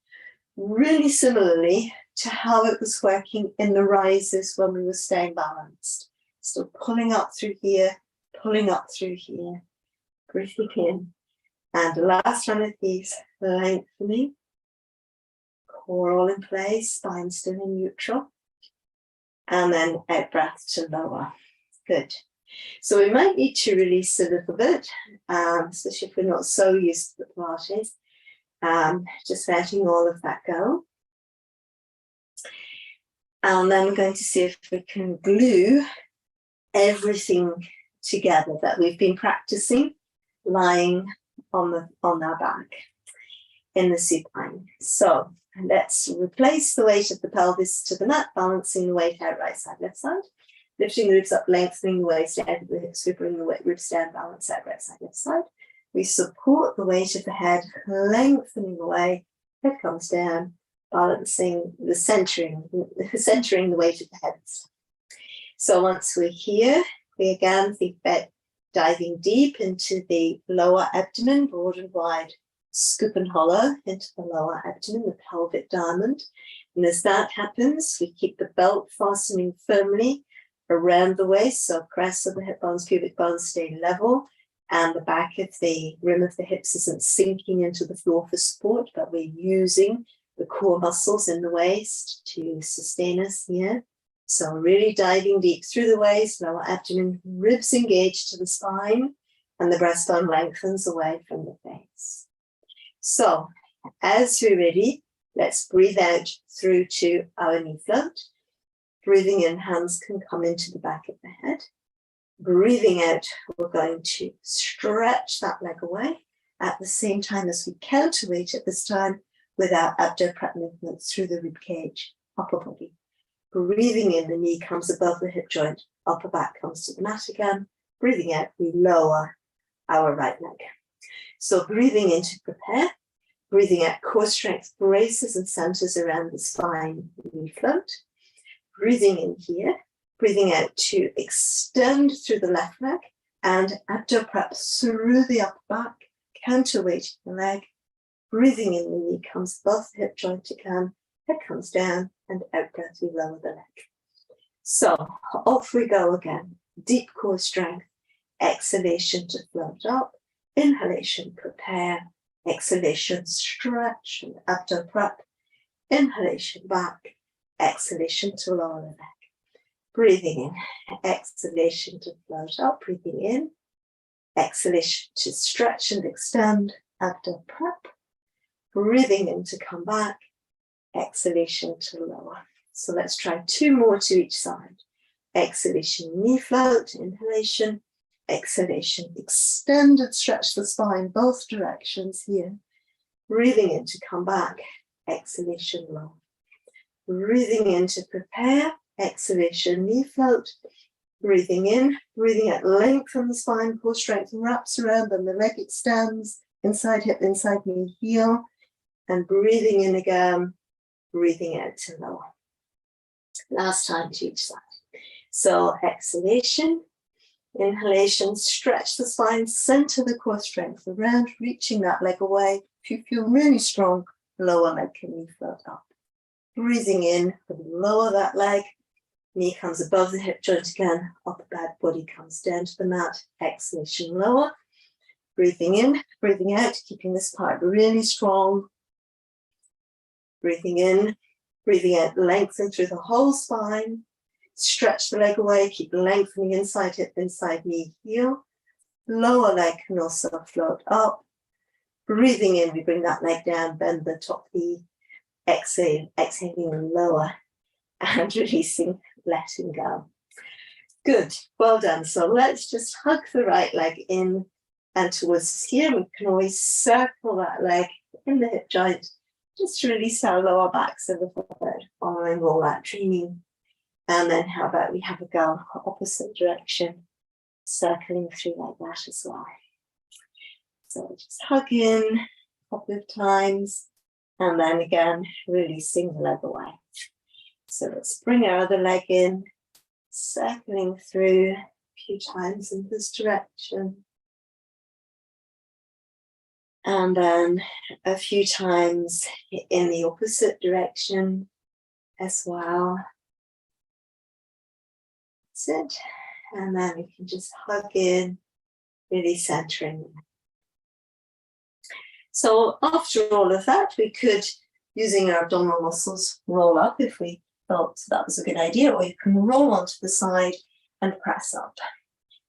really similarly to how it was working in the rises when we were staying balanced. So pulling up through here, pulling up through here, breathing in. And the last one of these, lengthening, core all in place, spine still in neutral. And then out breath to lower. Good. So we might need to release a little bit, especially if we're not so used to the Pilates. Just letting all of that go. And then we're going to see if we can glue everything together that we've been practicing lying on our back in the supine. So let's replace the weight of the pelvis to the mat, balancing the weight out right side, left side. Lifting the ribs up, lengthening the waist out of the hips. We bring the ribs down, balance out right side, left side. We support the weight of the head, lengthening away. Head comes down, balancing the centering the weight of the head. So once we're here, we again think about diving deep into the lower abdomen, broad and wide, scoop and hollow into the lower abdomen, the pelvic diamond. And as that happens, we keep the belt fastening firmly around the waist, so crest of the hip bones, pubic bones stay level, and the back of the rim of the hips isn't sinking into the floor for support, but we're using the core muscles in the waist to sustain us here. So really diving deep through the waist, lower abdomen, ribs engaged to the spine, and the breastbone lengthens away from the face. So as we're ready, let's breathe out through to our knee float. Breathing in, hands can come into the back of the head. Breathing out, we're going to stretch that leg away at the same time as we counterweight at this time with our abdo-prep movements through the rib cage, upper body. Breathing in, the knee comes above the hip joint, upper back comes to the mat again. Breathing out, we lower our right leg. So breathing in to prepare, breathing out, core strength braces and centers around the spine, knee float. Breathing in here, breathing out to extend through the left leg and abdo prep through the upper back, counterweight the leg. Breathing in, the knee comes above the hip joint again, head comes down, and out breath, we lower the leg. So off we go again. Deep core strength, exhalation to float up, inhalation, prepare, exhalation, stretch and abdo prep, inhalation back, exhalation to lower the leg. Breathing in, exhalation to float up, breathing in, exhalation to stretch and extend, abdo prep, breathing in to come back, exhalation to lower. So let's try 2 more to each side. Exhalation, knee float, inhalation, exhalation, extend and stretch the spine, both directions here. Breathing in to come back, exhalation, lower. Breathing in to prepare, exhalation, knee float. Breathing in, breathing out, lengthen the spine, core strength wraps around and the leg extends, inside hip, inside knee, heel. And breathing in again, breathing out to lower. Last time to each side. So exhalation, inhalation, stretch the spine, center the core strength around, reaching that leg away. If you feel really strong, lower leg can knee float up. Breathing in, lower that leg, knee comes above the hip joint again, upper back body comes down to the mat, exhalation, lower. Breathing in, breathing out, keeping this part really strong. Breathing in, breathing out, lengthen through the whole spine. Stretch the leg away, keep lengthening inside hip, inside knee, heel. Lower leg can also float up. Breathing in, we bring that leg down, bend the top knee. Exhale, exhaling lower and releasing, letting go. Good, well done. So let's just hug the right leg in and towards us here. We can always circle that leg in the hip joint, just to release our lower backs a little bit, following all that training. And then how about we have a go opposite direction, circling through like that as well. So just hug in a couple of times, and then again, releasing the leg away. So let's bring our other leg in, circling through a few times in this direction. And then a few times in the opposite direction as well. That's it. And then we can just hug in, really centering. So after all of that, we could, using our abdominal muscles, roll up if we thought that was a good idea, or you can roll onto the side and press up.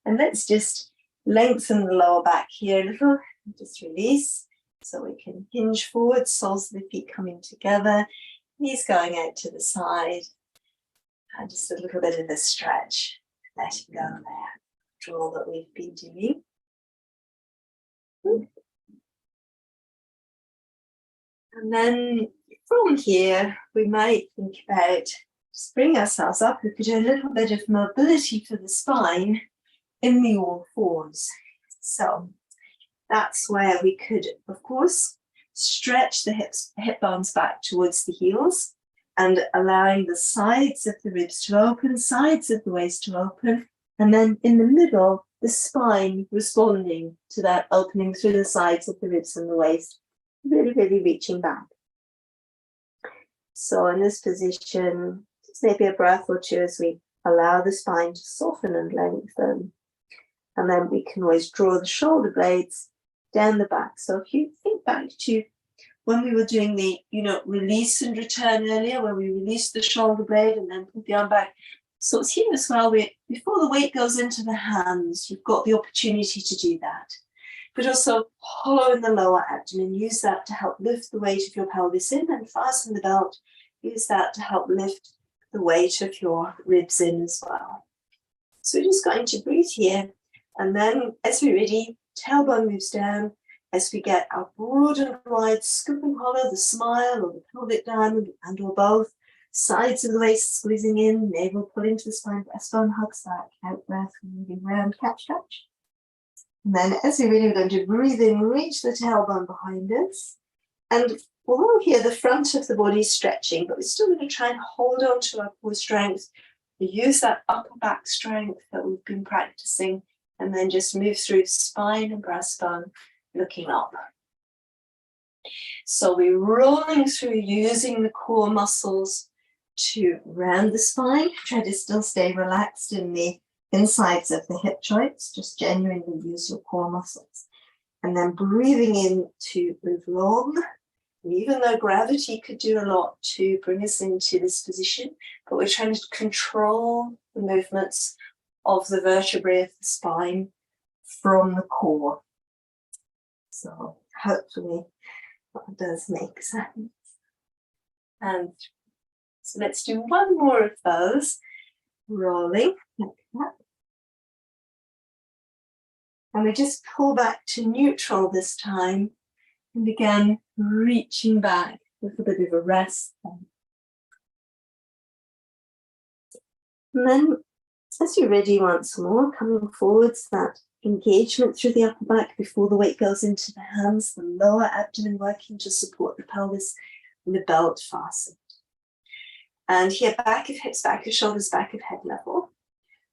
And let's just lengthen the lower back here a little, just release. So we can hinge forward, soles of the feet coming together, knees going out to the side, and just a little bit of a stretch, letting go there, after all that we've been doing. And then from here, we might think about just bring ourselves up. We could do a little bit of mobility for the spine in the all fours. So that's where we could, of course, stretch the hip bones back towards the heels and allowing the sides of the ribs to open, sides of the waist to open, and then in the middle, the spine responding to that opening through the sides of the ribs and the waist. Really, really reaching back. So in this position, just maybe a breath or two as we allow the spine to soften and lengthen. And then we can always draw the shoulder blades down the back. So if you think back to when we were doing the, release and return earlier, where we released the shoulder blade and then put the arm back. So it's here as well, before the weight goes into the hands, you've got the opportunity to do that. But also hollow in the lower abdomen, use that to help lift the weight of your pelvis in, and fasten the belt, use that to help lift the weight of your ribs in as well. So we're just going to breathe here, and then as we're ready, tailbone moves down, as we get our broad and wide scoop and hollow, the smile or the pelvic diamond and or both, sides of the waist squeezing in, navel pulling to the spine, breastbone hugs back, out breath, moving round, catch, catch. And then as we really are going to breathe in, reach the tailbone behind us. And although here the front of the body is stretching, but we're still going to try and hold on to our core strength. We use that upper back strength that we've been practicing, and then just move through spine and breastbone, looking up. So we're rolling through using the core muscles to round the spine. Try to still stay relaxed in the insides of the hip joints. Just genuinely use your core muscles. And then breathing in to move long. And even though gravity could do a lot to bring us into this position, but we're trying to control the movements of the vertebrae of the spine from the core. So hopefully that does make sense. And so let's do one more of those. Rolling like that. And we just pull back to neutral this time. And again, reaching back with a bit of a rest. And then, as you're ready once more, coming forwards, that engagement through the upper back before the weight goes into the hands, the lower abdomen working to support the pelvis, and the belt fastened. And here, back of hips, back of shoulders, back of head level.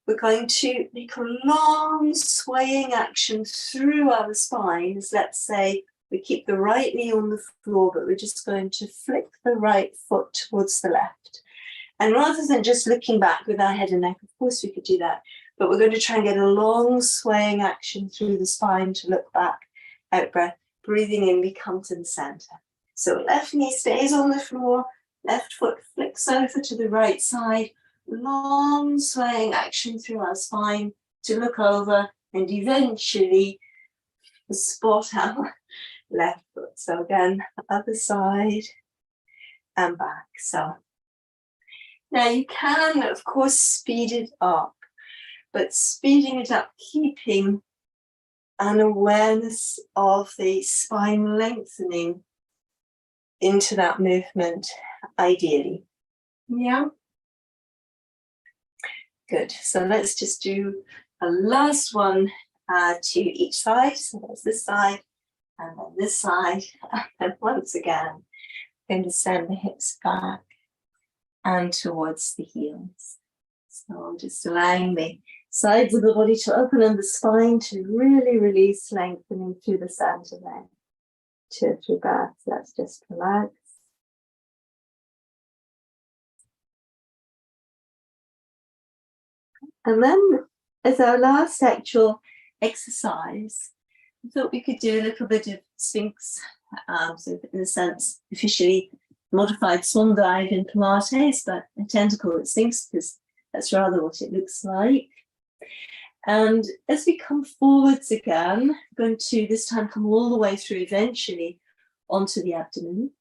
We're going to make a long swaying action through our spine. As let's say we keep the right knee on the floor, but we're just going to flick the right foot towards the left. And rather than just looking back with our head and neck, of course we could do that, but we're going to try and get a long swaying action through the spine to look back, out breath, breathing in, we come to the center. So left knee stays on the floor, left foot flicks over to the right side, long swaying action through our spine to look over and eventually spot our left foot. So again, other side and back. So now you can, of course, speed it up, but speeding it up, keeping an awareness of the spine lengthening into that movement, ideally. Yeah. Good. So let's just do a last one to each side. So there's this side and then this side. And once again, I'm going to send the hips back and towards the heels. So just allowing the sides of the body to open and the spine to really release, lengthening through the center then. 2 or 3 breaths. Let's just relax. And then as our last actual exercise, I thought we could do a little bit of Sphinx, so in a sense, officially modified swan dive in Pilates, but I tend to call it Sphinx because that's rather what it looks like. And as we come forwards again, we're going to this time come all the way through eventually onto the abdomen.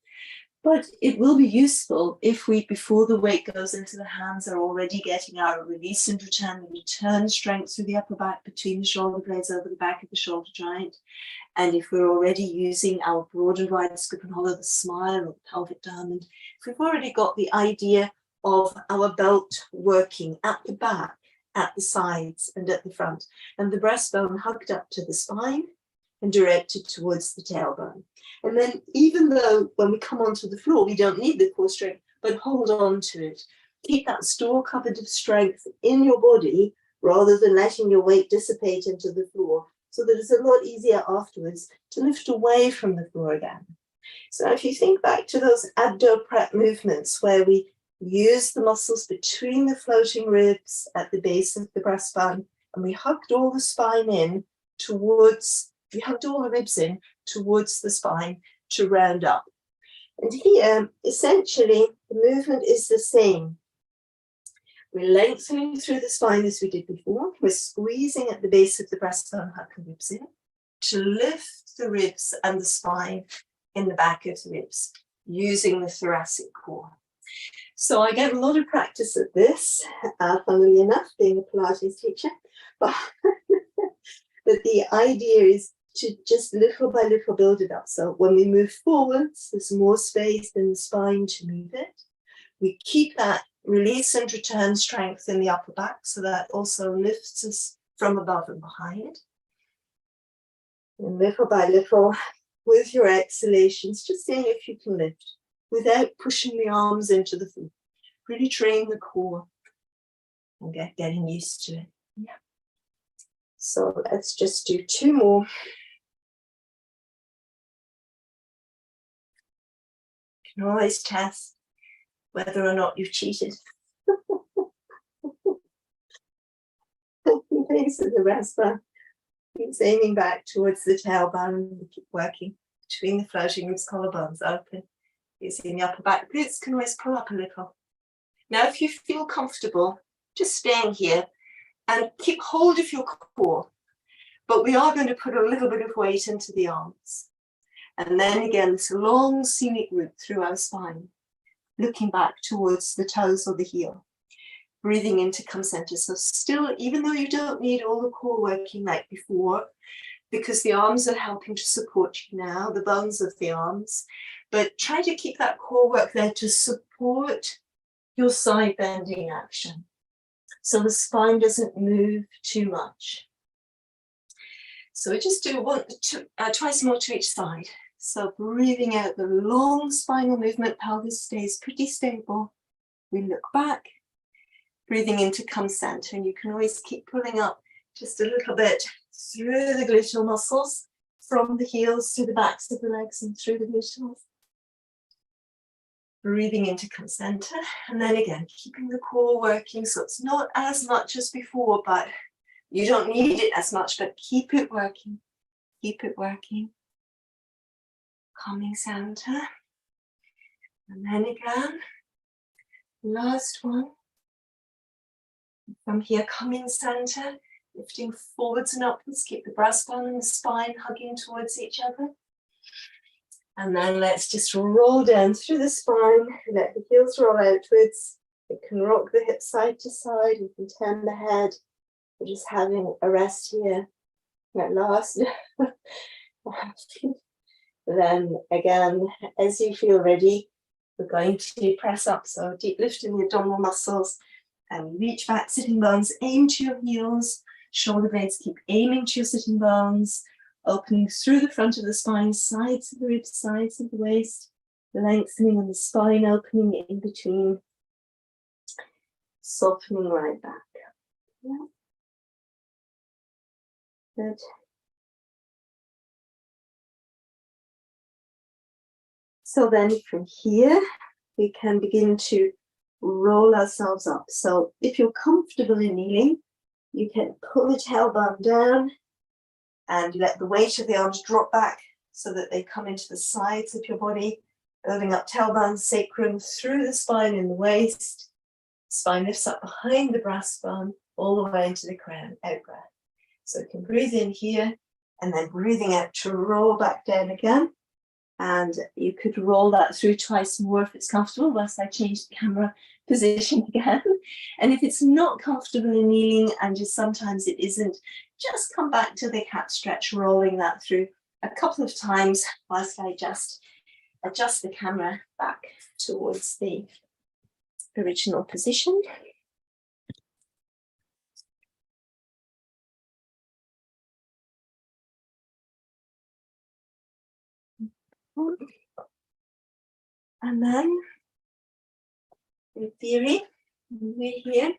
But it will be useful if we, before the weight goes into the hands, are already getting our release and return strength through the upper back between the shoulder blades over the back of the shoulder joint. And if we're already using our broad and wide scoop and hollow, the smile or the pelvic diamond, if we've already got the idea of our belt working at the back, at the sides and at the front, and the breastbone hugged up to the spine and directed towards the tailbone. And then even though when we come onto the floor, we don't need the core strength, but hold on to it. Keep that store cupboard of strength in your body rather than letting your weight dissipate into the floor, so that it's a lot easier afterwards to lift away from the floor again. So if you think back to those abdo prep movements where we use the muscles between the floating ribs at the base of the breastbone, and we hugged all the spine in towards, we hugged all the ribs in towards the spine to round up. And here, essentially, the movement is the same. We're lengthening through the spine as we did before. We're squeezing at the base of the breastbone, hug the ribs in, to lift the ribs and the spine in the back of the ribs, using the thoracic core. So I get a lot of practice at this, funnily enough, being a Pilates teacher, but the idea is to just little by little build it up. So when we move forwards, there's more space in the spine to move it. We keep that release and return strength in the upper back, so that also lifts us from above and behind. And little by little, with your exhalations, just seeing if you can lift without pushing the arms into the feet. Really train the core and getting used to it. Yeah. So let's just do 2 more. You can always test whether or not you've cheated. Base of the breastbone. Keep aiming back towards the tailbone. Keep working between the floating ribs, collarbones open. Using the upper back glutes can always pull up a little. Now, if you feel comfortable, just staying here and keep hold of your core. But we are going to put a little bit of weight into the arms. And then again, this long scenic route through our spine, looking back towards the toes or the heel. Breathing in to come center. So still, even though you don't need all the core working like before, because the arms are helping to support you now, the bones of the arms, but try to keep that core work there to support your side bending action. So the spine doesn't move too much. So we just do twice more to each side. So breathing out the long spinal movement, pelvis stays pretty stable. We look back. Breathing in to come center, and you can always keep pulling up just a little bit through the gluteal muscles, from the heels to the backs of the legs and through the gluteals. Breathing in to come center, and then again, keeping the core working, so it's not as much as before, but you don't need it as much, but keep it working, keep it working. Coming center, and then again, last one. From here, coming center, lifting forwards and upwards, keep the breastbone and the spine hugging towards each other. And then let's just roll down through the spine, let the heels roll outwards. You can rock the hips side to side, you can turn the head. We're just having a rest here at last. Then again, as you feel ready, we're going to press up. So deep lift in the abdominal muscles. And reach back, sitting bones, aim to your heels, shoulder blades, keep aiming to your sitting bones, opening through the front of the spine, sides of the ribs, sides of the waist, lengthening on the spine, opening in between, softening right back. Yeah. Good. So then from here, we can begin to roll ourselves up. So if you're comfortable in kneeling, you can pull the tailbone down and let the weight of the arms drop back so that they come into the sides of your body, building up tailbone, sacrum through the spine and the waist. Spine lifts up behind the breastbone, all the way into the crown, out breath. So you can breathe in here and then breathing out to roll back down again. And you could roll that through twice more if it's comfortable, whilst I change the camera position again. And if it's not comfortable in kneeling, and just sometimes it isn't, just come back to the cat stretch, rolling that through a couple of times whilst I just adjust the camera back towards the original position. And then, in theory, we're here,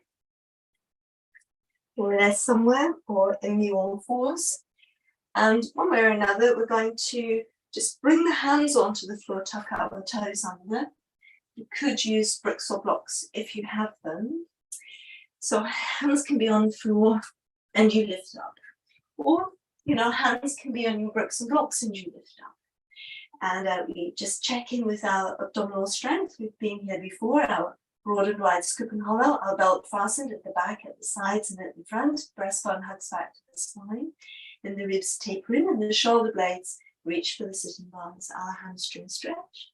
more or less somewhere, or in the all fours. And one way or another, we're going to just bring the hands onto the floor, tuck out the toes under. You could use bricks or blocks if you have them. So hands can be on the floor and you lift up. Or, hands can be on your bricks and blocks and you lift up. And we just check in with our abdominal strength. We've been here before. Our broad and wide scoop and hollow, our belt fastened at the back, at the sides and at the front. Breastbone hugs back to the spine. And the ribs taper in and the shoulder blades reach for the sitting bones, our hamstring stretch.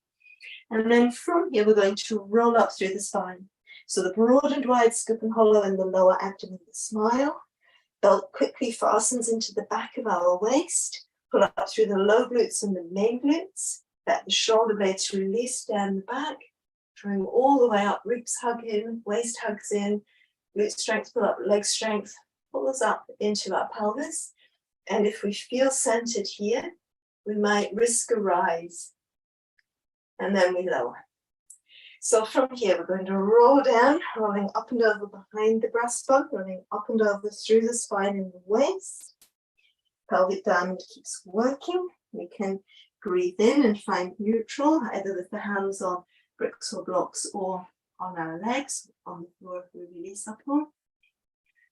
And then from here, we're going to roll up through the spine. So the broad and wide scoop and hollow in the lower abdomen, the smile. Belt quickly fastens into the back of our waist. Pull up through the low glutes and the main glutes. Let the shoulder blades release down the back, drawing all the way up, ribs hug in, waist hugs in, glute strength, pull up, leg strength, pulls up into our pelvis. And if we feel centered here, we might risk a rise. And then we lower. So from here, we're going to roll down, rolling up and over behind the breastbone, rolling up and over through the spine and the waist. Pelvic diamond keeps working. We can breathe in and find neutral, either with the hands on bricks or blocks or on our legs, on the floor if we release up on.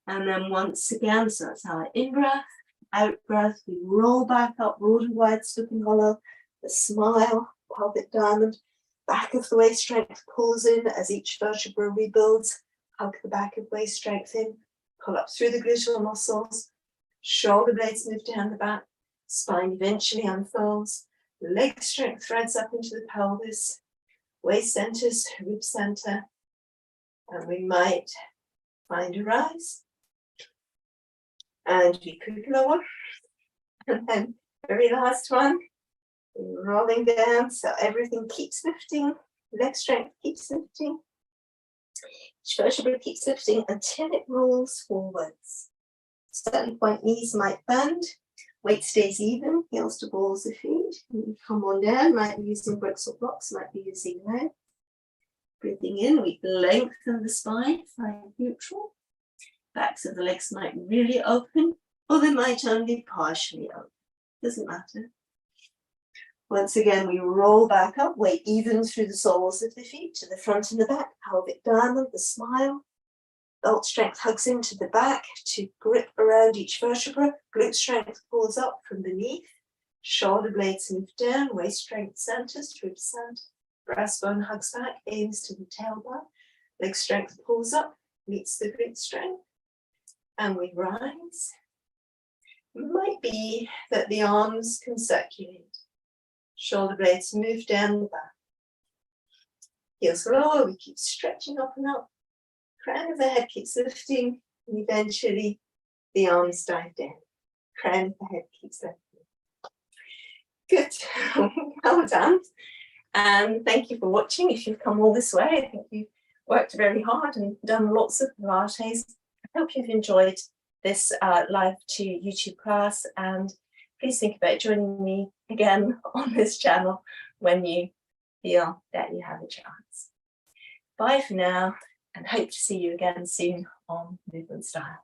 And then once again, so that's our in-breath, out-breath, we roll back up, roll wide, stooping hollow, the smile, pelvic diamond, back of the waist strength pulls in as each vertebra rebuilds, hug the back of waist strength in, pull up through the gluteal muscles, shoulder blades move down the back, spine eventually unfolds, leg strength threads up into the pelvis, waist centers, rib center, and we might find a rise. And we could lower. And then very last one, rolling down, so everything keeps lifting, leg strength keeps lifting, each vertebra keeps lifting until it rolls forwards. Certain point knees might bend, weight stays even, heels to balls of feet. You come on down, might be using bricks or blocks, might be using legs. Breathing in, we lengthen the spine, find neutral. Backs of the legs might really open, or they might only partially open. Doesn't matter. Once again, we roll back up, weight even through the soles of the feet to the front and the back, pelvic diamond, the smile. Belt strength hugs into the back to grip around each vertebra. Glute strength pulls up from beneath. Shoulder blades move down, waist strength centers, rib center. Breastbone hugs back, aims to the tailbone. Leg strength pulls up, meets the glute strength. And we rise. It might be that the arms can circulate. Shoulder blades move down the back. Heels lower, we keep stretching up and up. Crown of the head keeps lifting, and eventually the arms dive down. Crown of the head keeps lifting. Good, well done. And thank you for watching. If you've come all this way, I think you've worked very hard and done lots of Pilates. I hope you've enjoyed this live to YouTube class, and please think about joining me again on this channel when you feel that you have a chance. Bye for now, and hope to see you again soon on Movement Style.